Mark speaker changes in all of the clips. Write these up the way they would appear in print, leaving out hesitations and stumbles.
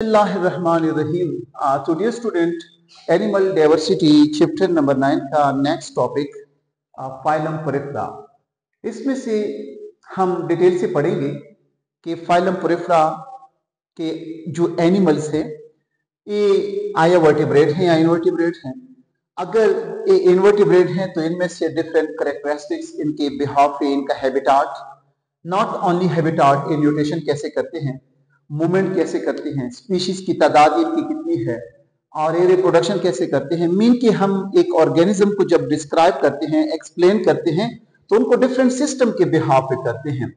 Speaker 1: बिस्मिल्लाहिर्रहमानिर्रहीम। Today student animal diversity chapter number 9 का next topic phylum Porifera. इसमें से हम डिटेल से पढ़ेंगे कि फाइलम पोरिफेरा के जो एनिमल्स हैं ये आया वर्टिब्रेट हैं या इनवर्टिब्रेट हैं। अगर ये इनवर्टिब्रेट हैं तो इनमें से डिफरेंट कैरेक्टरिस्टिक्स इनके बिहाफ है, इनका हैबिटाट, नॉट ओनली हैबिटाट, ये म्यूटेशन कैसे करते हैं, मूवमेंट कैसे करते हैं, स्पीशीज की तादाद इनकी कितनी है और ये रिप्रोडक्शन कैसे करते हैं। मीन कि हम एक ऑर्गेनिज्म को जब डिस्क्राइब करते हैं, एक्सप्लेन करते हैं तो उनको डिफरेंट सिस्टम के बिहाफ पे करते हैं।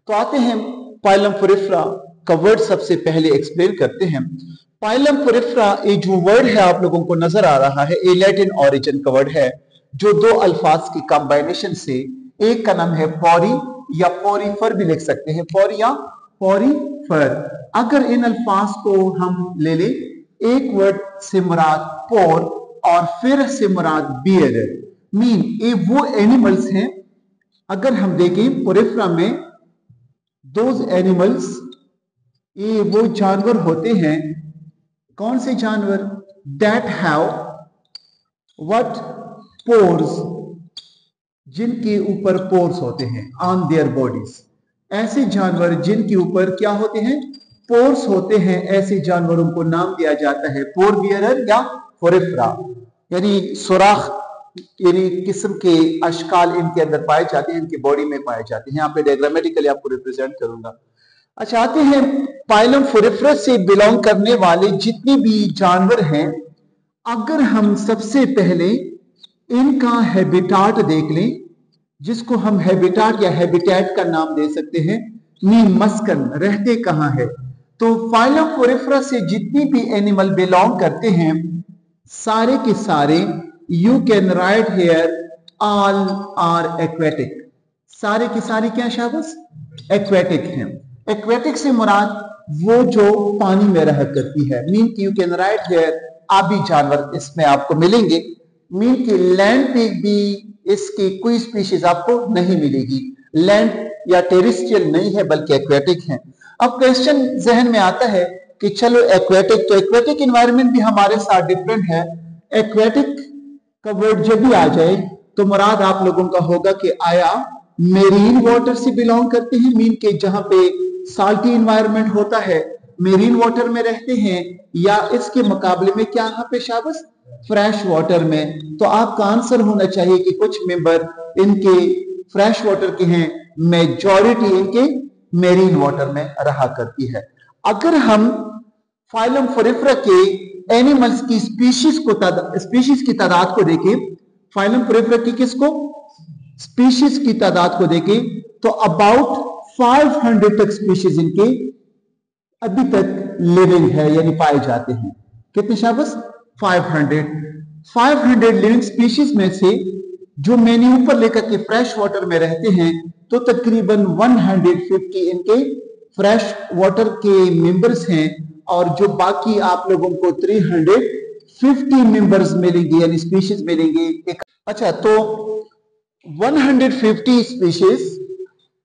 Speaker 1: तो आते हैं फाइलम पोरिफेरा का वर्ड सबसे पहले एक्सप्लेन करते हैं। फाइलम पोरिफेरा ये जो वर्ड है आप लोगों को नजर आ रहा है, ये लैटिन ओरिजिन का वर्ड है जो दो अल्फाज की कॉम्बिनेशन से, एक का नाम है पोरी या पोरीफर भी लिख सकते हैं, पोरी या पोरीफर। अगर इन अल्फाज को हम ले लें, एक वर्ड से मुराद पोर और फिर से मुराद बियरर, मीन ये वो एनिमल्स हैं। अगर हम देखें पोरिफेरा में दोज एनिमल्स, ये वो जानवर होते हैं, कौन से जानवर, दैट हैव व्हाट पोर्स, जिनके ऊपर पोर्स होते हैं ऑन देयर बॉडीज। ऐसे जानवर जिनके ऊपर क्या होते हैं, पोर्स होते हैं, ऐसे जानवरों को नाम दिया जाता है पोर बियरर या पोरिफेरा। यानी सुराख यानी किस्म के अशकाल इनके अंदर पाए जाते हैं, इनकी बॉडी में पाए जाते हैं। यहाँ पे डायग्रामेटिकली आपको रिप्रेजेंट करूंगा। अच्छा, आते हैं फाइलम पोरिफेरा से बिलोंग करने वाले जितने भी जानवर हैं, अगर हम सबसे पहले इनका हैबिटाट देख लें, जिसको हम हैबिटाट या हैबिटेट का नाम दे सकते हैं, मीन मस्कन, रहते कहां है। तो फाइलम पोरिफेरा से जितनी भी एनिमल बिलोंग करते हैं सारे के सारे, you can write here all are aquatic. सारे के सारे क्या शाबाश, एक्वेटिक हैं। एक्वेटिक से मुराद वो जो पानी में रहा करती है, मीन की यू कैन राइट हियर आबी जानवर इसमें आपको मिलेंगे। मीन की लैंड पे भी इसकी कोई स्पीशीज आपको नहीं मिलेगी, लैंड या टेरेस्ट्रियल नहीं है बल्कि एक्वेटिक है। अब क्वेश्चन जहन में आता है कि चलो एक्वेटिक, तो एक्वेटिक एनवायरनमेंट भी हमारे साथ डिफरेंट है। एक्वेटिक का वर्ड जब भी आ जाए तो मुराद आप लोगों का होगा कि आया मेरीन वाटर से बिलोंग करते हैं, मीन के जहां पे साल्टी एनवायरनमेंट होता है, मेरीन वाटर में रहते हैं, या इसके मुकाबले में क्या यहाँ पे शाबाश फ्रेश वाटर में। तो आपका आंसर होना चाहिए कि कुछ मेंबर इनके फ्रेश वाटर के हैं, मेजॉरिटी इनके मेरीन वाटर में रहा करती है। अगर हम फाइलम पोरिफेरा के एनिमल्स की स्पीशीज की तादाद को देखें, फाइलम पोरिफेरा की किसको, स्पीशीज की तादाद को देखें, तो अबाउट 500 तक स्पीशीज इनके अभी तक लिविंग है यानी पाए जाते हैं। कितने शाबाश, 500 लिविंग स्पीशीज में से जो मैंने ऊपर लिखा कि फ्रेश वाटर में रहते हैं, तो तकरीबन 150 इनके फ्रेश वाटर के मेंबर्स हैं और जो बाकी आप लोगों को 350 मेंबर्स मिलेंगे यानी स्पीशीज मिलेंगे। अच्छा, तो 150 स्पीशीज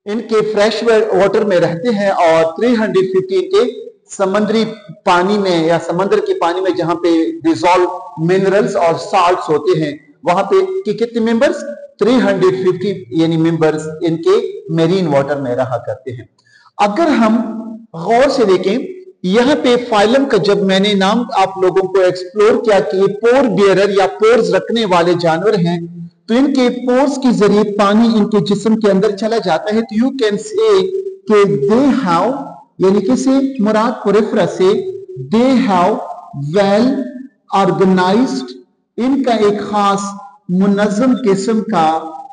Speaker 1: इनके फ्रेश वाटर में रहते हैं और 350 इनके समंदरी पानी में या समंदर के पानी में जहां पे डिसॉल्व मिनरल्स और साल्ट्स होते हैं, वहां पे कि कितने मेंबर्स, 350 यानी मेंबर्स इनके मेरीन वाटर में रहा करते हैं। अगर हम गौर से देखें, यहाँ पे फाइलम का जब मैंने नाम आप लोगों को एक्सप्लोर किया कि ये पोर बियरर या पोर्स रखने वाले जानवर हैं, तो इनके पोर्स के जरिए पानी इनके जिस्म के अंदर चला जाता है। तो यू कैन से कि दे हैव, यानी किसे मुराद पोरिफेरा से, दे हैव वेल ऑर्गेनाइज्ड, इनका एक खास मुनज़्ज़म किस्म का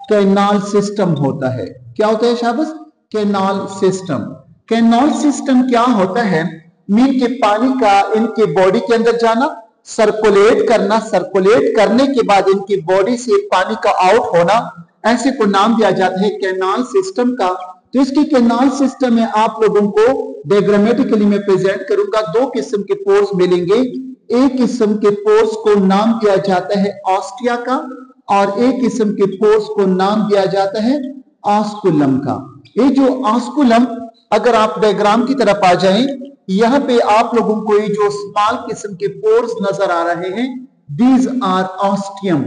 Speaker 1: कैनाल सिस्टम होता है। क्या होता है शाबाश, कैनाल सिस्टम। कैनाल सिस्टम क्या होता है, मीन के पानी का इनके बॉडी के अंदर जाना, सर्कुलेट करना, सर्कुलेट करने के बाद इनकी बॉडी से पानी का आउट होना, ऐसे को नाम दिया जाता है कैनाल सिस्टम का। तो इसकी कैनाल सिस्टम में आप लोगों को डायग्रामेटिकली मैं प्रेजेंट करूंगा, दो किस्म के पोर्स मिलेंगे। एक किस्म के पोर्स को नाम दिया जाता है ऑस्टिया का और एक किस्म के पोर्स को नाम दिया जाता है ऑस्कुलम का। ये जो ऑस्कुलम अगर आप डायग्राम की तरफ आ जाएं, यहाँ पे आप लोगों को ये जो स्मॉल किस्म के पोर्स नजर आ रहे हैं, दीज आर ऑस्टियम।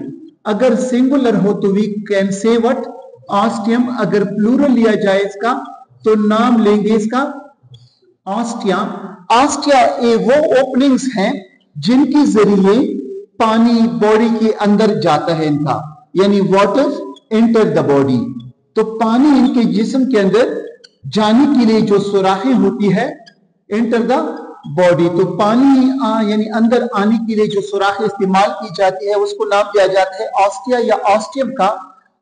Speaker 1: अगर सिंगुलर हो तो we can say what, ostium. अगर प्लूरल लिया जाए इसका तो नाम लेंगे इसका ऑस्टिया। ऑस्टिया ये वो ओपनिंग्स हैं जिनके जरिए पानी बॉडी के अंदर जाता है इनका, यानी वाटर एंटर द बॉडी। तो पानी इनके जिस्म के अंदर जाने के लिए जो सुराखें होती है, एंटर द बॉडी, तो पानी यानी अंदर आने के लिए जो सुराखें इस्तेमाल की जाती है उसको नाम दिया जाता है ऑस्टिया या ऑस्टियम का।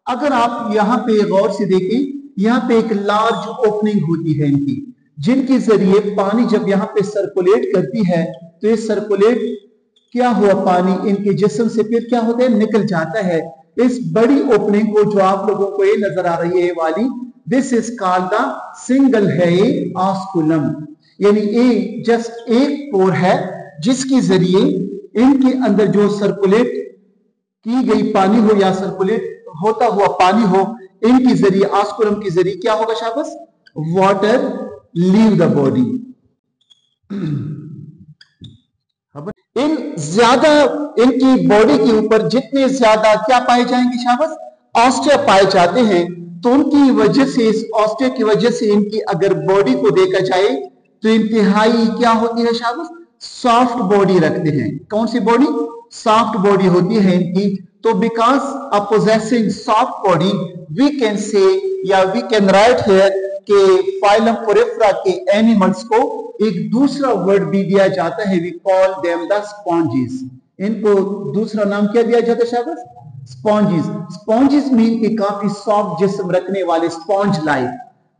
Speaker 1: अगर आप यहाँ पे गौर से देखें, यहाँ पे एक लार्ज ओपनिंग होती है इनकी, जिनके जरिए पानी जब यहाँ पे सर्कुलेट करती है तो ये सर्कुलेट क्या हुआ, पानी इनके जिस्म से फिर क्या होता है, निकल जाता है। इस बड़ी ओपनिंग को जो आप लोगों को ये नजर आ रही है ये वाली, this is called the single है ऑस्कुलम, यानी ये जस्ट एक पोर है जिसके जरिए इनके अंदर जो सर्कुलेट की गई पानी हो या सर्कुलेट होता हुआ पानी हो, इनके जरिए ऑस्कुलम के जरिए क्या होगा शाबाश, वाटर लीव द बॉडी। इन ज्यादा इनकी बॉडी के ऊपर जितने ज्यादा क्या पाए जाएंगे शाबाश, ऑस्टिया पाए जाते हैं, तो उनकी वजह से, इस ऑस्टिया की वजह से इनकी अगर बॉडी को देखा जाए तो इंतहाई क्या होती है शाबाश, सॉफ्ट बॉडी रखते हैं। कौन सी बॉडी, सॉफ्ट बॉडी होती है इनकी। तो because of possessing soft body we can say या वी कैन राइट हियर के फाइलम पोरिफेरा के एनिमल्स को एक दूसरा वर्ड भी दिया जाता है, we call them the sponges. इनको दूसरा नाम क्या दिया जाता है शाबाश, स्पॉन्जेस। स्पॉन्जेस मीन कि काफी सॉफ्ट जिस्म रखने वाले, स्पॉन्ज लाइक,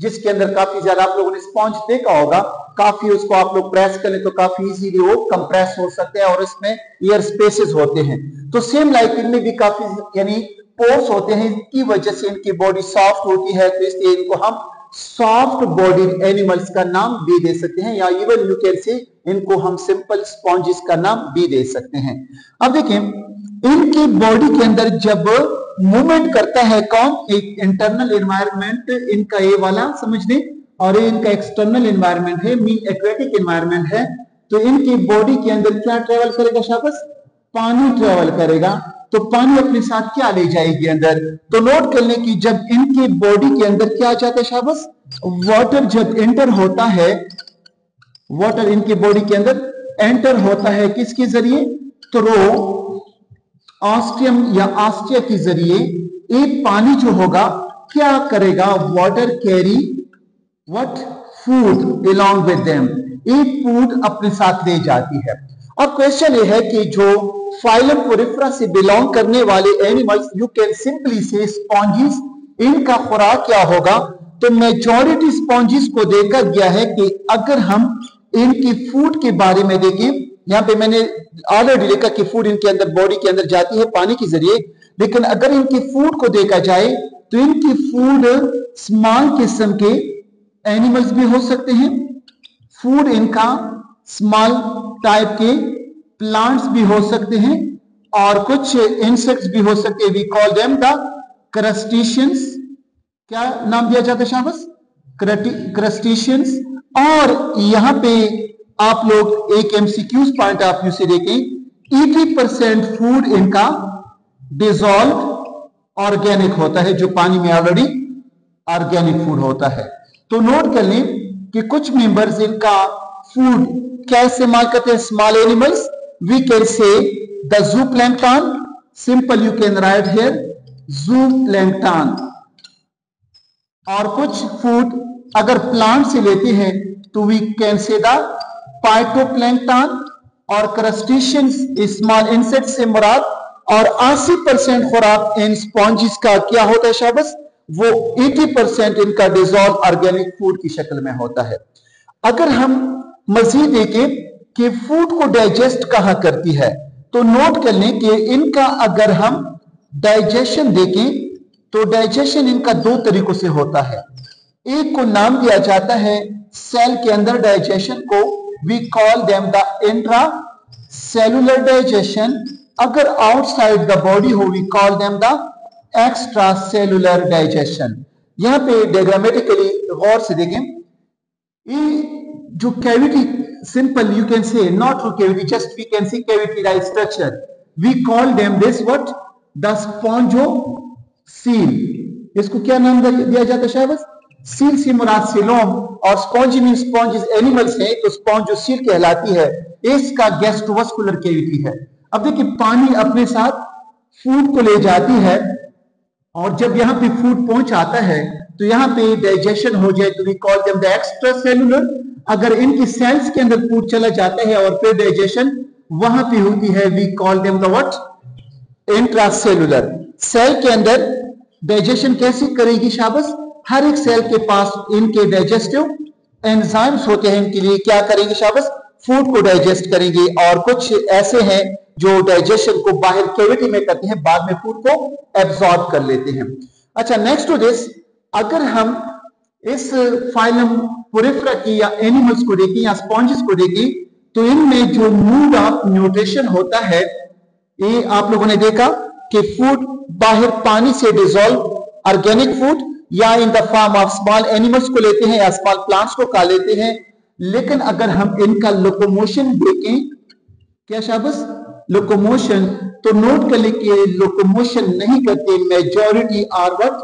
Speaker 1: जिसके अंदर काफी ज्यादा, आप लोगों ने स्पॉन्ज देखा होगा, काफी उसको आप लोग प्रेस करें तो काफी इजीली वो कंप्रेस हो सकते हैं और इसमें एयर स्पेसेस होते हैं। तो सेम लाइक इनमें भी काफी यानी पोर्स होते हैं, इनकी वजह से इनकी बॉडी सॉफ्ट होती है, तो इसलिए इनको हम सॉफ्ट बॉडी एनिमल्स का नाम भी दे सकते हैं, या इवन यू कैन से इनको हम सिंपल स्पॉन्जेस का नाम भी दे सकते हैं। अब देखें इनकी बॉडी के अंदर जब मूवमेंट करता है कौन, एक इंटरनल एनवायरनमेंट इनका ये वाला समझ लें, और ये इनका एक्सटर्नल एनवायरनमेंट है, मीन एक्वेटिक एनवायरनमेंट है। तो इनकी बॉडी के अंदर क्या ट्रेवल करेगा शाबाश, पानी ट्रेवल करेगा। तो पानी अपने साथ क्या ले जाएगी अंदर, तो नोट कर लें कि जब इनकी बॉडी के अंदर क्या जाता है शाबाश, वाटर जब एंटर होता है, वाटर इनकी बॉडी के अंदर एंटर होता है किसके जरिए, थ्रू ऑस्टियम या ऑस्टिया के जरिए, एक पानी जो होगा क्या करेगा, water carry what, food along with them, एक फूड अपने साथ ले जाती है। अब क्वेश्चन ये है कि जो फाइलम पोरिफेरा से बिलोंग करने वाले एनिमल्स, यू कैन सिंपली से स्पॉन्जेस, इनका खुराक क्या होगा, तो मेजॉरिटी स्पॉन्जेस को देखा गया है कि अगर हम इनकी फूड के बारे में देखें, यहाँ पे मैंने ऑलरेडी लिखा कि फूड इनके अंदर बॉडी के अंदर जाती है पानी के जरिए, लेकिन अगर इनकी फूड को देखा जाए तो इनकी फूड स्मॉल किस्म के एनिमल्स भी हो सकते हैं, फूड इनका स्मॉल टाइप के प्लांट्स भी हो सकते हैं, और कुछ इंसेक्ट्स भी हो सकते हैं, we call them the crustaceans. क्या नाम दिया जाता है शाबाश, क्रस्टेशियंस। और यहां पे आप लोग एक एमसीक्यूज पॉइंट ऑफ व्यू से देखें, 80% फूड इनका डिसॉल्व ऑर्गेनिक होता है, जो पानी में ऑलरेडी ऑर्गेनिक फूड होता है। तो नोट कर लें कि कुछ मेंबर्स इनका फूड क्या इस्तेमाल करते हैं, small animals, we can say the zooplankton, simple you can write here zooplankton. और कुछ फूड अगर प्लांट से लेते हैं तो we can say the phytoplankton, और क्रस्टेशियंस स्मॉल इंसेक्ट से मुराद, और 80% खुराक इन स्पॉन्जेस का क्या होता है शाबाश, वो 80% इनका डिसॉल्व ऑर्गेनिक फूड की शक्ल में होता है। अगर हम मजीद देखें कि फूड को डाइजेस्ट कहां करती है, तो नोट कर लें कि इनका अगर हम डाइजेशन देखें तो डाइजेशन इनका दो तरीकों से होता है। एक को नाम दिया जाता है सेल के अंदर डाइजेशन को, we call them the intra cellular digestion. अगर आउटसाइड द बॉडी हो we call them the extra cellular digestion. यहां पे डायग्रामेटिकली गौर से देखें, ये जो cavity, simple you can say, not through cavity, just we can see cavity like structure, we call them this what, the spongiocele. इसको क्या नाम दिया जाता है शाबाश? सील से मुराद सीलोम, और स्पॉन्जी मीन स्पॉन्ज एनिमल्स है तो स्पॉन्जियोसील कहलाती है। इसका गैस्ट्रोवास्कुलर कैविटी है। अब देखिए पानी अपने साथ फूड को ले जाती है, और जब यहाँ पे फूड पहुंच आता है तो यहाँ पे डाइजेशन हो जाए तो we call them the extra cellular. अगर इनकी सेल्स के अंदर फूड चला जाता है और फिर डाइजेशन वहां पे होती है, we call them the what, intracellular. Cell के अंदर डाइजेशन कैसे करेगी शाबाश? हर एक सेल के पास इनके डाइजेस्टिव एंजाइम्स होते हैं, इनके लिए क्या करेंगे शाबाश? फूड को डाइजेस्ट करेंगे। और कुछ ऐसे हैं जो डाइजेशन को बाहर कैविटी में करते हैं, बाद में फूड को एब्सॉर्ब कर लेते हैं। अच्छा, नेक्स्ट टू दिस, अगर हम इस फाइलम पोरिफेरा की या एनिमल्स को देखें या स्पॉन्जेस को देखें, तो इनमें जो मोड ऑफ न्यूट्रिशन होता है, ये आप लोगों ने देखा कि फूड बाहर पानी से डिसॉल्व ऑर्गेनिक फूड या in the form of small animals को लेते हैं या स्मॉल प्लांट्स को खा लेते हैं। लेकिन अगर हम इनका लोकोमोशन देखें, क्या शाबाश? लोकोमोशन, तो नोट कर लीजिए लोकोमोशन नहीं करते, मेजॉरिटी आर व्हाट,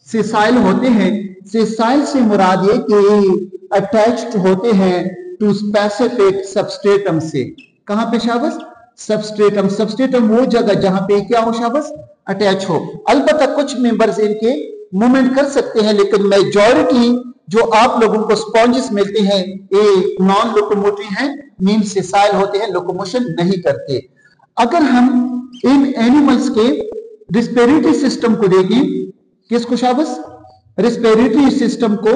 Speaker 1: सेसाइल होते हैं। सेसाइल से मुराद ये कि अटैच्ड होते हैं टू स्पेसिफिक सबस्ट्रेटम से। कहां पे शाबाश? सबस्ट्रेटम। सबस्ट्रेटम वो जगह जहां पे क्या हो शाबाश? अटैच हो। अलबत्ता कुछ मेंबर्स इनके मूवमेंट कर सकते हैं, लेकिन मेजॉरिटी जो आप लोगों को स्पॉन्जेस मिलते हैं ये नॉन लोकोमोटरी हैं, मीन सेसाइल होते हैं, लोकोमोशन नहीं करते। अगर हम इन एनिमल्स के रिस्पिरेटरी सिस्टम को देखें, किसको शाबाश? रिस्पिरेटरी सिस्टम को,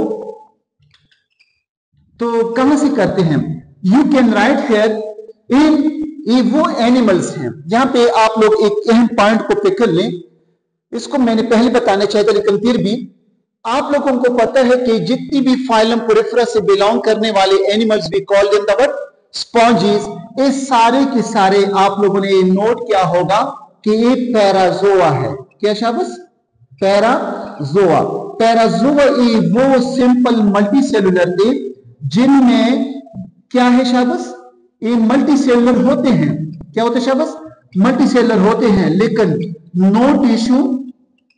Speaker 1: तो कहां से करते हैं? यू कैन राइट हियर, ये वो एनिमल्स हैं। यहां पे आप लोग एक अहम पॉइंट को पिक कर लें, इसको मैंने पहले बताना चाहिए था लेकिन फिर भी आप लोगों को पता है कि जितनी भी फाइलम पोरिफेरा से बिलोंग करने वाले एनिमल्स भी called them the what, sponges, ये सारे के सारे आप लोगों ने नोट किया होगा कि ये पैराजोआ है। क्या शाबाश? पैराजोआ। पैराजोआ ये वो सिंपल मल्टी सेलुलर थे जिनमें क्या है शाबाश? ये मल्टी सेलुलर होते हैं। क्या होते हैं शाबाश? मल्टी सेलुलर होते हैं, लेकिन no tissue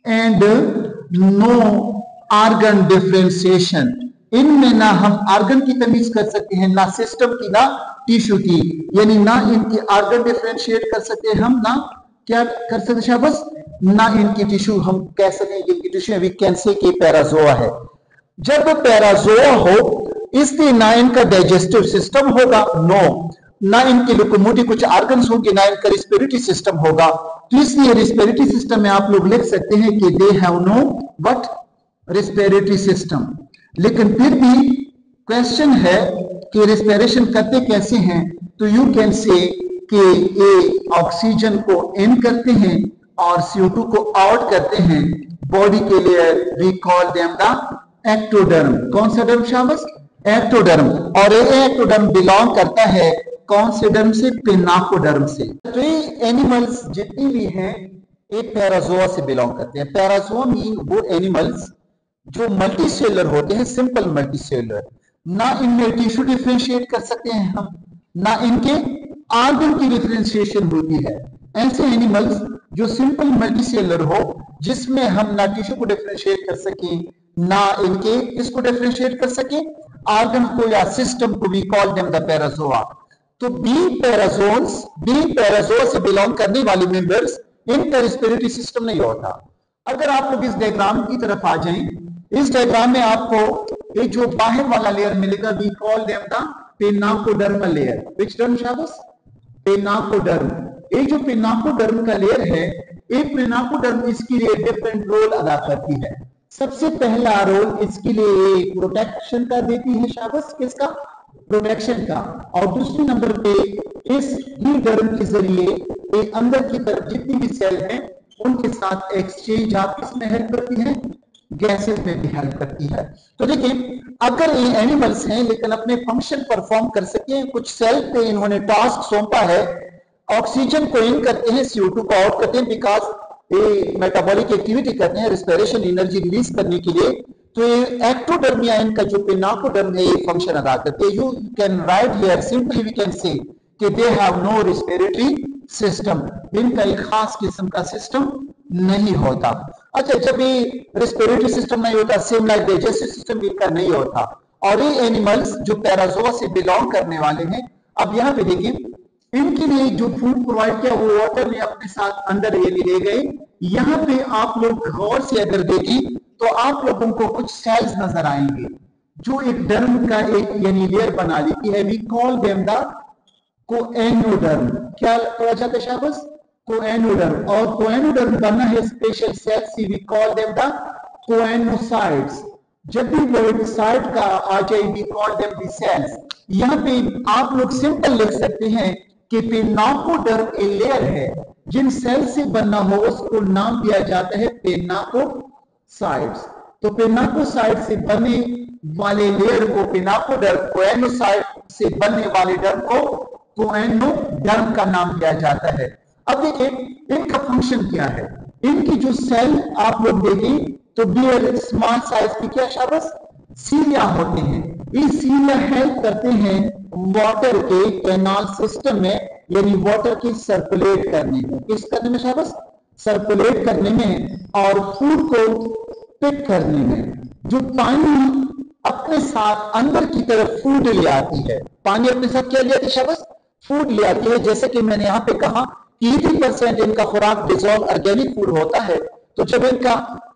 Speaker 1: and no organ differentiation. इनमें ना हम ऑर्गन की तमीज कर सकते हैं, ना सिस्टम की, ना टिश्यू की, यानी ना इनकी ऑर्गन डिफरेंशिएट कर सकते हैं हम, ना क्या कर सकते शाबाश? ना इनकी टिश्यू हम कह सकें कि इनकी टिश्यू वी कैन से कि पैराजोआ है। जब पैराजोआ हो इसलिए ना इनका डाइजेस्टिव सिस्टम होगा, नो, ना इनके लोकोमोटिव कुछ ऑर्गन्स होंगे, ना इनका रिस्पिरेटरी सिस्टम होगा। तो इसलिए रिस्पिरेटरी सिस्टम में आप लोग लिख सकते हैं कि they have know what, respiratory system. लेकिन फिर भी क्वेश्चन है कि रिस्पिरेशन करते कैसे हैं, तो यू कैन से कि ये ऑक्सीजन को इन करते हैं और CO2 को आउट करते हैं। बॉडी के लिए we call them the ectoderm. कौन सा डर्म शाबाश? एक्टोडर्म। और ये एक्टोडर्म बिलोंग करता है कौन से डर्म से? पिनाकोडर्म से। तो ये एनिमल्स जितनी भी हैं ये पैराजोआ से बिलोंग करते हैं। पैराजोआ मीन वो एनिमल्स जो मल्टी सेलुलर होते हैं, सिंपल मल्टी सेलुलर। ना इनमें टिश्यू डिफरेंशिएट कर सकते हैं हम, ना इनके ऑर्गन की डिफरेंशिएशन होती है। ऐसे एनिमल्स जो सिंपल मल्टी सेलुलर हो, जिसमें हम ना टिश्यू को डिफरेंशिएट कर सकें, ना इनके इसको डिफरेंशिएट कर सकें ऑर्गन को या सिस्टम को, we call them the parazoa. तो बी पैराजोआ से बिलोंग करने वाले मेंबर्स, इनका रिस्पिरेटरी सिस्टम नहीं होता। अगर आप लोग इस डायग्राम की तरफ आ जाएं, इस डायग्राम में आपको ये जो बाहर वाला लेयर मिलेगा, we call them the pinacodermal layer. Which term शाबाश? पिनाकोडर्म। ये जो पिनाकोडर्म का लेयर है, ये पिनाकोडर्म इसके लिए डिफरेंट रोल अदा करती है। सबसे पहला रोल इसके लिए प्रोटेक्शन का देती है शाबाश, किसका? प्रोटेक्शन का। और दूसरे नंबर पे इस डर्म के जरिए एक अंदर की तरफ जितनी भी सेल हैं उनके साथ एक्सचेंज आपस में हेल्प करती है, गैसेस में भी हेल्प करती है। तो देखिए, अगर ये एनिमल्स हैं लेकिन अपने फंक्शन परफॉर्म कर सके, कुछ सेल पे इन्होंने टास्क सौंपा है, ऑक्सीजन को इन करते हैं, CO2 को आउट करते हैं, बिकॉज ये मेटाबॉलिक एक्टिविटी करते हैं, रिस्पिरेशन एनर्जी रिलीज करने के लिए। तो ये एक्टोडर्म या इनका जो पिनाकोडर्म है ये फंक्शन अदा करते हैं। You can write here simply we can say कि they have no respiratory system, इनका एक खास किस्म का सिस्टम नहीं होता। अच्छा, जब ये रेस्पिरेटरी सिस्टम नहीं होता, सेम लाइक डाइजेस्टिव सिस्टम इनका नहीं होता। और ये एनिमल्स जो पैराजोआ से बिलोंग करने वाले हैं, अब यहाँ पे देखिए इनके लिए जो फूड प्रोवाइड किया वो वाटर में अपने साथ अंदर ये ले गए। यहाँ पे आप लोग गौर से अगर देखें तो आप लोगों को कुछ सेल्स नजर आएंगे जो एक डर्म का एक यानी लेयर बना लेती है। We call them the choanoderm. क्या कहा जाता है शाबाश? कोएनोडर्म। और कोएनोडर्म बना है स्पेशल सेल्स से, we call them the choanocytes. जब भी वर्ड साइट का आ जाए we call them the cells. यहाँ पे आप लोग सिंपल लिख सकते हैं कि पिनाकोडर्म एक लेयर है जिन सेल से बना हो उसको नाम दिया जाता है पिनाकोसाइट्स। तो पिनाकोसाइट से बने वाले लेयर को पिनाकोडर्म, कोएनोसाइट से बनने वाले डर्म को कोएनोडर्म का नाम दिया जाता है। अब देखिए इनका फंक्शन क्या है। इनकी जो सेल आप लोग देखें तो बियर स्मॉल साइज की क्या शाबाश सीलिया होते हैं। ये सीलिया हेल्प करते हैं वाटर के कैनाल सिस्टम में, यानी वाटर की सर्कुलेट करने में। किस करने में शाबाश? सर्कुलेट करने में और फूड को पिक करने में। जो पानी अपने साथ अंदर की तरफ फूड ले आती है, पानी अपने साथ क्या ले आती है शाबाश? फूड ले आती है। जैसे कि मैंने यहाँ पे कहा 80% इनका खुराक डिजॉल्व ऑर्गेनिक फूड होता है। तो जब इनका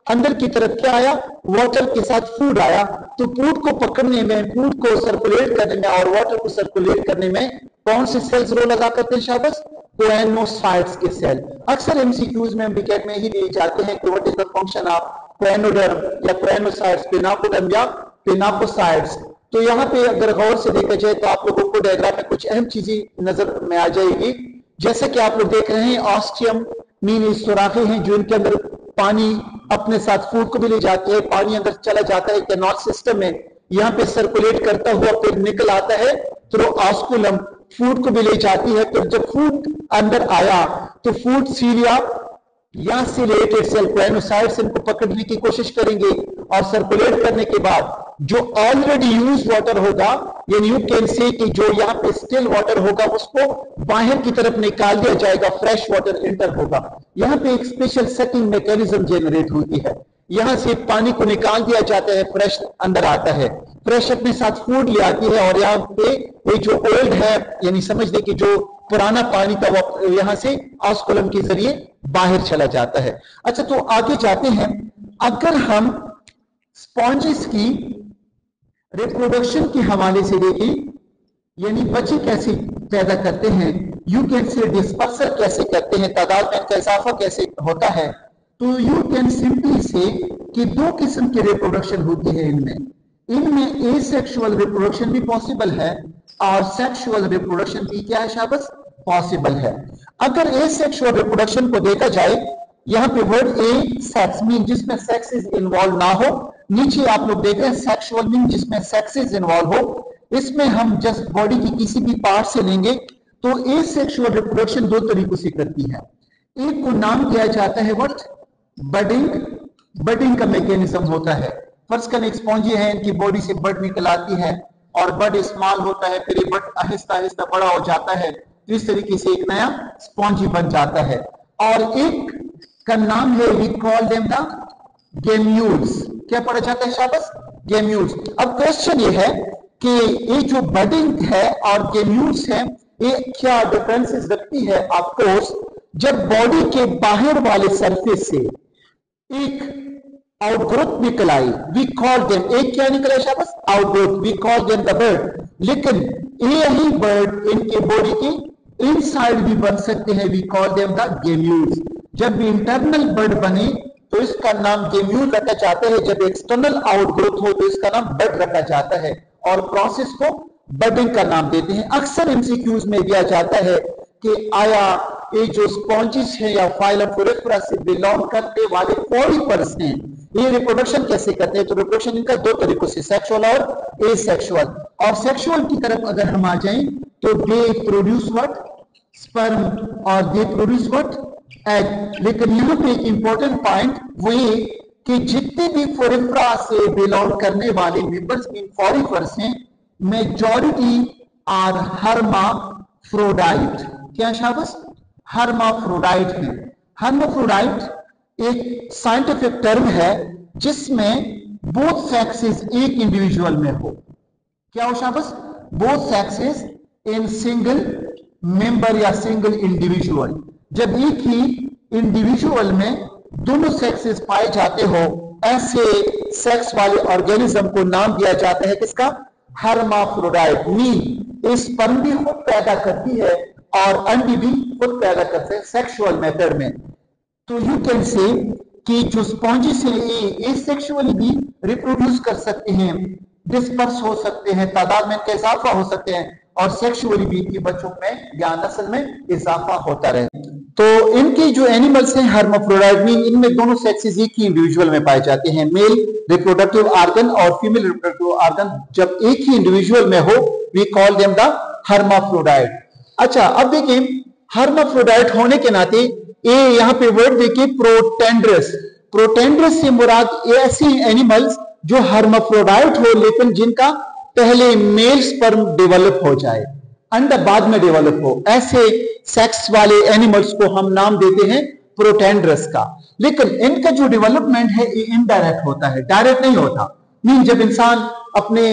Speaker 1: अंदर की तरफ क्या आया? वाटर के साथ फूड आया। तो फूड को पकड़ने में, फूड को सर्कुलेट करने में और वाटर को सर्कुलेट करने में कौन से सेल्स रोल अदा करते हैं शाबाश? कोएनोसाइट्स के सेल। अक्सर एमसीक्यूज में ब्रैकेट में ही दिए जाते हैं कि what is the function of choanoderm या कोएनोसाइट्स, पिनाकोडर्म या पिनाकोसाइट्स। तो यहाँ पे अगर गौर से देखा जाए तो आप लोगों को डायग्राम में कुछ अहम चीजें नजर में आ जाएगी। जैसे कि आप लोग देख रहे हैं ऑस्टियम मीन सुराखें हैं जो इनके अंदर पानी अपने साथ फूड को भी ले जाते हैं। पानी अंदर चला जाता है कैनाल सिस्टम में, यहाँ पे सर्कुलेट करता हुआ फिर निकल आता है थ्रू ऑस्कुलम, फूड को भी ले जाती है। तो जब फूड अंदर आया तो फूड सीलिया या से रिलेटेड सेल कोएनोसाइट्स इनको पकड़ने की कोशिश करेंगे और सर्कुलेट करने के बाद जो ऑलरेडी यूज वाटर होगा, यानी यू कैन से कि जो यहाँ पे स्टिल वाटर होगा उसको बाहर की तरफ निकाल दिया जाएगा, फ्रेश वाटर एंटर होगा। यहाँ पे एक स्पेशल सेटिंग मैकेनिज्म जनरेट होती है, यहाँ से पानी को निकाल दिया जाता है, फ्रेश अंदर आता है, फ्रेश अपने साथ फूड ले आती है और यहाँ पे ये जो ओल्ड है यानी समझ ले कि जो पुराना पानी का वो यहाँ से ऑस्कुलम के जरिए बाहर चला जाता है। अच्छा, तो आगे जाते हैं। अगर हम स्पॉन्जेस की रिप्रोडक्शन के हवाले से देखें, यानी बच्चे कैसे पैदा करते हैं, यू कैन से डिस्पर्सल कैसे करते हैं, तादाद में इनका इजाफा कैसे होता है, तो यू कैन सिंपली से कि दो किस्म की रिप्रोडक्शन होती है इनमें एसेक्सुअल रिप्रोडक्शन भी पॉसिबल है और सेक्सुअल रिप्रोडक्शन भी क्या है शाबाश पॉसिबल है। अगर एसेक्सुअल रिप्रोडक्शन को देखा जाए, यहाँ पे वर्ड ए सेक्स मीन जिसमें सेक्सेस इन्वॉल्व ना हो, नीचे आप लोग देख रहे हैं सेक्सुअल मीन जिसमें सेक्सेस इन्वॉल्व हो। इसमें हम जस्ट बॉडी की किसी भी पार्ट से लेंगे तो एसेक्सुअल रिप्रोडक्शन दो तरीकों से करती है। एक को नाम दिया जाता है व्हाट बडिंग, बडिंग का मैकेनिज्म होता है। फर्स्ट का एक स्पॉन्जी है, इनकी बॉडी से बड निकल आती है और बड स्मॉल होता है, फिर ये बड आहिस्ता आहिस्ता बड़ा हो जाता है, तो इस तरीके से एक नया स्पॉन्जी बन जाता है। और एक का नाम है we call them the gemmules. क्या पढ़ा जाता है शाबाश? गेम्यूल्स। अब क्वेश्चन ये है कि ये जो बडिंग है और गेम्यूल्स है ये क्या डिफरेंसेस रखती है? ऑफ कोर्स, जब बॉडी के बाहर वाले सरफेस से एक आउटग्रोथ निकल आई, वी कॉल देम, एक क्या निकला शाबाश? Outgrowth, we call them the bud. लेकिन ये ही बर्ड इनके बॉडी के इनसाइड भी बन सकते हैं, we call them the gemmules. जब भी इंटरनल बर्ड बने तो इसका नाम गेम्यूल रखा जाता है, जब एक्सटर्नल आउटग्रोथ हो तो इसका नाम बर्ड रखा जाता है और प्रोसेस को बडिंग का नाम देते हैं। अक्सर एमसीक्यूज में दिया जाता है कि आया ये जो स्पॉन्जेस है या फाइलम फोरेफरा से बिलोंग करने वाले पॉलीपर्स हैं, ये रिप्रोडक्शन कैसे करते हैं? तो रिप्रोडक्शन इनका दो तरीकों से, सेक्सुअल और एसेक्सुअल। और सेक्सुअल की तरफ अगर हम आ जाएं तो दे प्रोड्यूस व्हाट स्पर्म और दे प्रोड्यूस व्हाट एग। लेकिन यहाँ पे एक इंपॉर्टेंट पॉइंट वो ये कि जितने भी फोरेफ्रा से बिलोंग करने वाले मेंबर्स इन फॉरिफर्स हैं, मेजॉरिटी आर हर्माफ्रोडाइट। क्या शाबाश? हर्माफ्रोडाइट है। हर्माफ्रोडाइट एक साइंटिफिक टर्म है जिसमें बोथ सेक्सेस एक इंडिविजुअल में हो। क्या हो शाबाश? Both sexes in single member या सिंगल इंडिविजुअल। जब एक ही इंडिविजुअल में दोनों सेक्सेस पाए जाते हो, ऐसे सेक्स वाले ऑर्गेनिज्म को नाम दिया जाता है किसका? हर्माफ्रोडाइट। मीन स्पर्म भी खुद पैदा करती है और अंडे भी खुद पैदा करते हैं सेक्सुअल मेथड में। तो यू कैन से कि जो स्पॉन्जिस है ये सेक्सुअली भी रिप्रोड्यूस कर सकते हैं, डिस्पर्स हो सकते हैं, तादाद में इनका इजाफा हो सकते हैं और सेक्सुअली भी इनके बच्चों में या नस्ल में इजाफा होता रहे। तो इनके जो एनिमल्स हैं हर्माफ्रोडाइट, मीन इनमें दोनों सेक्सेस एक ही इंडिविजुअल में पाए जाते हैं। मेल रिप्रोडक्टिव ऑर्गन और फीमेल रिप्रोडक्टिव ऑर्गन जब एक ही इंडिविजुअल में हो, we call them the hermaphrodite. अच्छा, अब देखिए हर्माफ्रोडाइट होने के नाते ये यहां पे वर्ड देखिए प्रोटेंड्रस। प्रोटेंड्रस से मुराद ऐसे एनिमल्स जो हर्माफ्रोडाइट हो लेकिन जिनका पहले मेल स्पर्म डेवलप हो जाए, अंडा बाद में डेवलप हो, ऐसे सेक्स वाले एनिमल्स को हम नाम देते हैं प्रोटेंड्रस का। लेकिन इनका जो डेवलपमेंट है ये इनडायरेक्ट होता है, डायरेक्ट नहीं होता। मीन जब इंसान अपने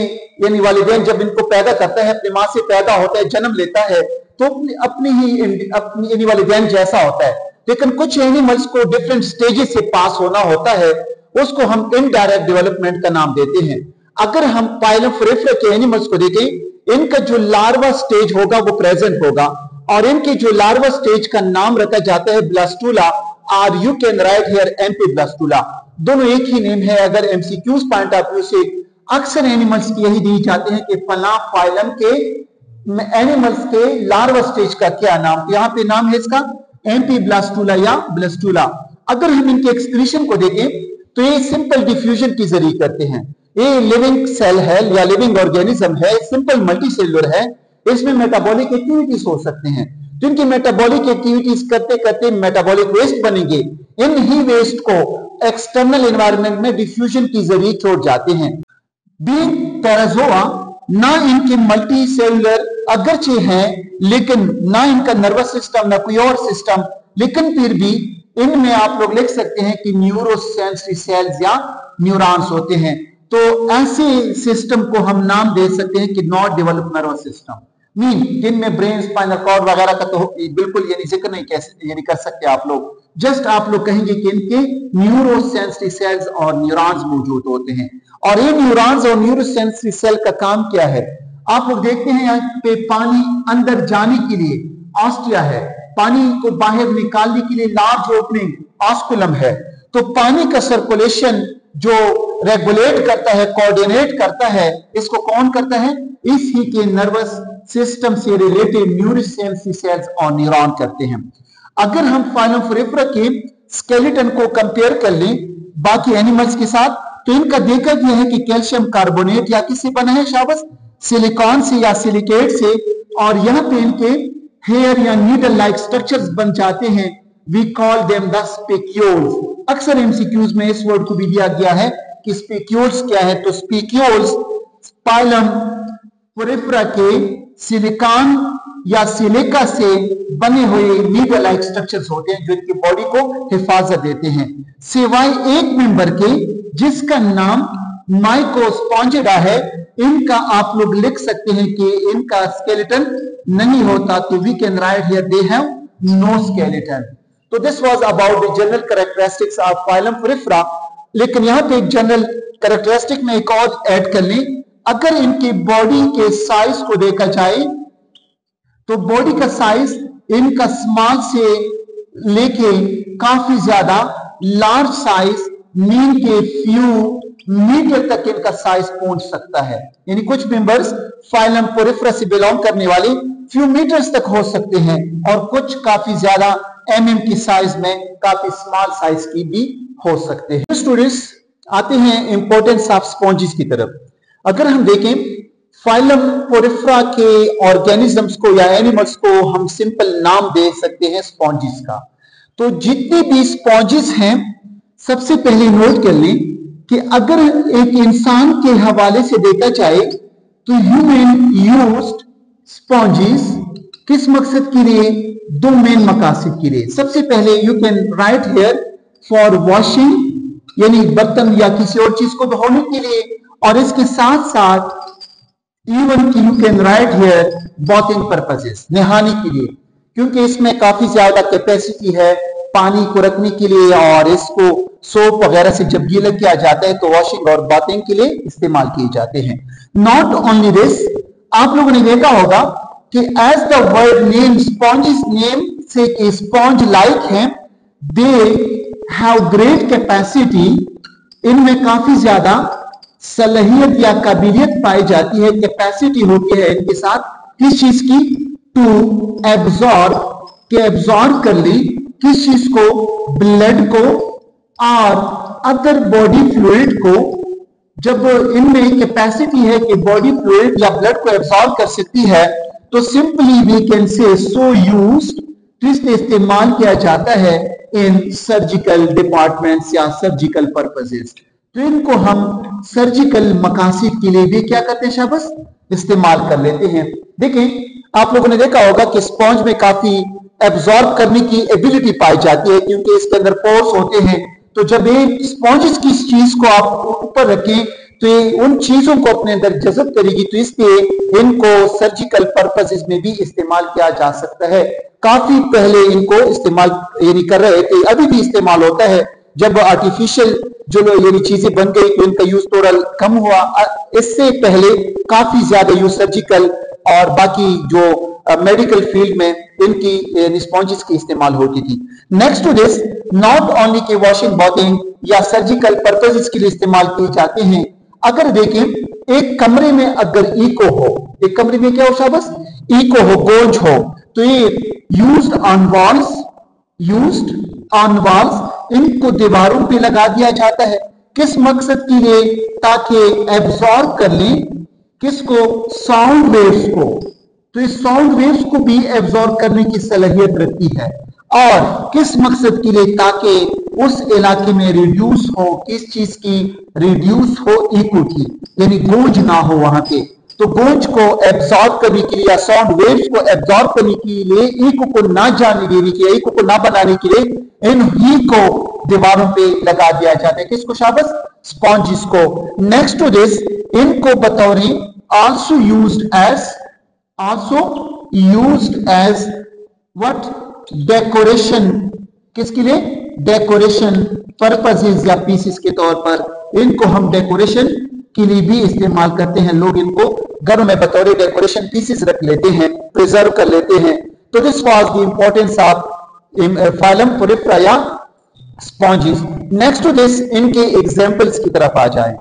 Speaker 1: यानी वालिदैन जब इनको पैदा करता है, अपनी मां से पैदा होता है, जन्म लेता है, तो अपनी वालिदैन जैसा होता है। लेकिन कुछ एनिमल्स को डिफरेंट स्टेजेस से पास होना होता है, उसको हम इनडायरेक्ट डेवलपमेंट का नाम देते हैं। अगर हम फाइलम फोरेफ्रा के एनिमल्स को देखें, इनका जो लार्वा स्टेज होगा वो प्रेजेंट होगा और इनके जो लार्वा स्टेज का नाम रखा जाता है ब्लास्टूला, और you can write here amphi blastula. दोनों एक ही नेम है। अगर एमसीक्यूज पॉइंट ऑफ व्यू से अक्सर एनिमल्स की यही दी जाते हैं कि फला फाइलम के एनिमल्स के लार्वा स्टेज का क्या नाम, यहाँ पे नाम है इसका एम्पी ब्लास्टूला या ब्लास्टूला। अगर हम इनके एक्सक्रीशन को देखें तो ये सिंपल डिफ्यूजन के जरिए करते हैं। ये लिविंग सेल है या लिविंग ऑर्गेनिज्म है, सिंपल मल्टीसेलुलर है, इसमें मेटाबॉलिक एक्टिविटीज हो सकते हैं। तो इनकी मेटाबॉलिक एक्टिविटीज करते करते मेटाबॉलिक वेस्ट बनेंगे। इन ही वेस्ट को एक्सटर्नल एनवायरनमेंट में डिफ्यूजन के जरिए छोड़ जाते हैं। बीइंग पैराजोआ, ना इनके मल्टी सेलुलर अगरचे हैं लेकिन ना इनका नर्वस सिस्टम, ना कोई और सिस्टम, लेकिन फिर भी इनमें आप लोग लिख सकते हैं कि न्यूरोसेंसरी सेल्स या न्यूरॉन्स होते हैं। तो ऐसे सिस्टम को हम नाम दे सकते हैं कि not develop nervous system, mean जिनमें ब्रेन, स्पाइनल कॉर्ड वगैरह का तो बिल्कुल यानी जिक्र नहीं कर सकते आप लोग। जस्ट आप लोग कहेंगे कि इनके न्यूरोसेंसरी सेल्स और न्यूरॉन्स मौजूद होते हैं। और ये न्यूरॉन्स और न्यूरोसेंसरी सेल का काम क्या है? आप लोग देखते हैं यहाँ पे पानी अंदर जाने के लिए ऑस्टिया है, पानी को बाहर निकालने के लिए लार्ज ओपनिंग ऑस्कुलम है। तो पानी का सर्कुलेशन जो रेगुलेट करता है, कोऑर्डिनेट करता है, इसको कौन करता है? इसी के नर्वस सिस्टम से रिलेटेड न्यूरोसेंसरी सेल्स और न्यूरॉन करते हैं। अगर हम फाइलम फोरेफ्रा के स्केलेटन को कंपेयर कर लें बाकी एनिमल्स के साथ, तो इनका देखा गया है कि कैल्शियम कार्बोनेट या किससे बना है शाबाश? सिलिकॉन से या सिलिकेट से। और यहाँ पे इनके हेयर या नीडल लाइक स्ट्रक्चर्स बन जाते हैं। We call them the spicules. अक्सर एमसीक्यूज में इस वर्ड को भी दिया गया है कि स्पेक्यूल्स क्या है। तो स्पेक्यूल्स फाइलम फोरेफ्रा के सिलिकॉन या सिलिका से बने हुए नीडल लाइक स्ट्रक्चर्स होते हैं जो इनकी बॉडी को हिफाजत देते हैं, सिवाय एक मेंबर के जिसका नाम माइकोस्पॉन्जिडा है। इनका आप लोग लिख सकते हैं कि इनका स्केलेटन नहीं होता। तो we can write here they have no skeleton. तो this was about the general characteristics of phylum Porifera. लेकिन यहां पे एक जनरल कैरेक्टरिस्टिक में एक और ऐड कर लें। अगर इनकी बॉडी के साइज को देखा जाए तो बॉडी का साइज इनका स्मॉल से लेके काफी ज्यादा लार्ज साइज, मीन के फ्यू मीटर तक इनका साइज पहुंच सकता है। यानी कुछ मेंबर्स फाइलम फोरेफ्रा से बिलोंग करने वाले फ्यू मीटर्स तक हो सकते हैं और कुछ काफी ज्यादा एमएम की साइज में, काफी स्मॉल साइज की भी हो सकते हैं। स्टूडेंट्स, आते हैं इंपॉर्टेंस ऑफ स्पॉन्जिस की तरफ। अगर हम देखें फाइलम फोरेफ्रा के ऑर्गेनिजम्स को या एनिमल्स को हम सिंपल नाम दे सकते हैं स्पॉन्जिस का। तो जितनी भी स्पॉन्जिस हैं सबसे पहले नोट कर लें कि अगर एक इंसान के हवाले से देखा जाए तो ह्यूमन यूज्ड स्पॉन्जेस किस मकसद के लिए? दो मेन मकासद के लिए। सबसे पहले you can write here for washing, यानी बर्तन या किसी और चीज को धोने के लिए, और इसके साथ साथ इवन की you can write here bathing purposes, नहाने के लिए, क्योंकि इसमें काफी ज्यादा कैपेसिटी है पानी को रखने के लिए, और इसको सोप वगैरह से जब गीला किया जाता है तो वॉशिंग और बाथिंग के लिए इस्तेमाल किए जाते हैं। नॉट ओनली दिस, आप लोगों ने देखा होगा कि as the word name sponges, name से कि स्पॉन्ज लाइक हैं, दे हैव ग्रेट कैपेसिटी, इनमें काफी ज्यादा सलाहियत या काबिलियत पाई जाती है, कैपेसिटी होती है इनके साथ किस चीज की? टू एब्जॉर्ब, के एब्जॉर्ब कर ली किस चीज को? ब्लड को और अदर बॉडी फ्लूइड को। जब इनमें कैपेसिटी है कि बॉडी फ्लूइड या ब्लड को एब्जॉर्ब कर सकती है, तो सिंपली वी कैन से सो यूज्ड, जिससे इस्तेमाल किया जाता है इन सर्जिकल डिपार्टमेंट्स या सर्जिकल पर्पसेस। तो इनको हम सर्जिकल मकासद के लिए भी क्या करते हैं? शाबाश, इस्तेमाल कर लेते हैं। देखें, आप लोगों ने देखा होगा कि स्पॉन्ज में काफी एब्जॉर्ब करने की एबिलिटी पाई जाती है, क्योंकि इसके अंदर पोर्स होते हैं। तो जब ये स्पॉन्जेस की चीज को आप ऊपर रखें तो ये उन चीजों को अपने अंदर जज़ब करेगी, तो इसलिए इनको सर्जिकल पर्पसेस में भी इस्तेमाल किया जा सकता है। काफी पहले इनको इस्तेमाल यानी कर रहे थे, अभी भी इस्तेमाल होता है। जब आर्टिफिशियल जो यानी चीजें बन गई तो इनका यूज थोड़ा कम हुआ, इससे पहले काफी ज्यादा यूज सर्जिकल और बाकी जो मेडिकल फील्ड में इनकी स्पॉन्जेस की इस्तेमाल होती थी। Next to this, not only के वॉशिंग, बाथिंग या सर्जिकल पर्पसेस के लिए इस्तेमाल किए जाते हैं। अगर देखें, एक कमरे में अगर इको हो, एक कमरे में क्या हो शाबाश? इको हो, गोंज हो, तो ये used on walls, used on walls, इनको दीवारों पे लगा दिया जाता है। किस मकसद के लिए? ताकि एब्जॉर्ब कर लें किसको? साउंड वेव्स को। तो इस साउंड वेव्स को भी एब्जॉर्ब करने की सलाहियत रखती है। और किस मकसद के लिए? ताकि उस इलाके में रिड्यूस हो, किस चीज की? रिड्यूस हो इको की, यानी गूंज ना हो वहां पे। तो गूंज को एब्जॉर्ब करने के लिए या साउंड वेव्स को एब्जॉर्ब करने के लिए, इको को ना जाने देने के लिए, इको को ना बनाने के लिए इन ही को दीवारों पे लगा दिया जाता है। किसको शाबाश? स्पॉन्जेस को। नेक्स्ट टू दिस, इनको बतौर also used as what? Decoration. किसके लिए? डेकोरेशन पर्पसेस या पीसेस के तौर पर इनको हम डेकोरेशन के लिए भी इस्तेमाल करते हैं। लोग इनको घरों में बतौर डेकोरेशन पीसेस रख लेते हैं, प्रिजर्व कर लेते हैं। तो this was the importance of phylum Porifera या स्पॉन्जेस। नेक्स्ट टू दिस, इनके एग्जांपल्स की तरफ आ जाएं।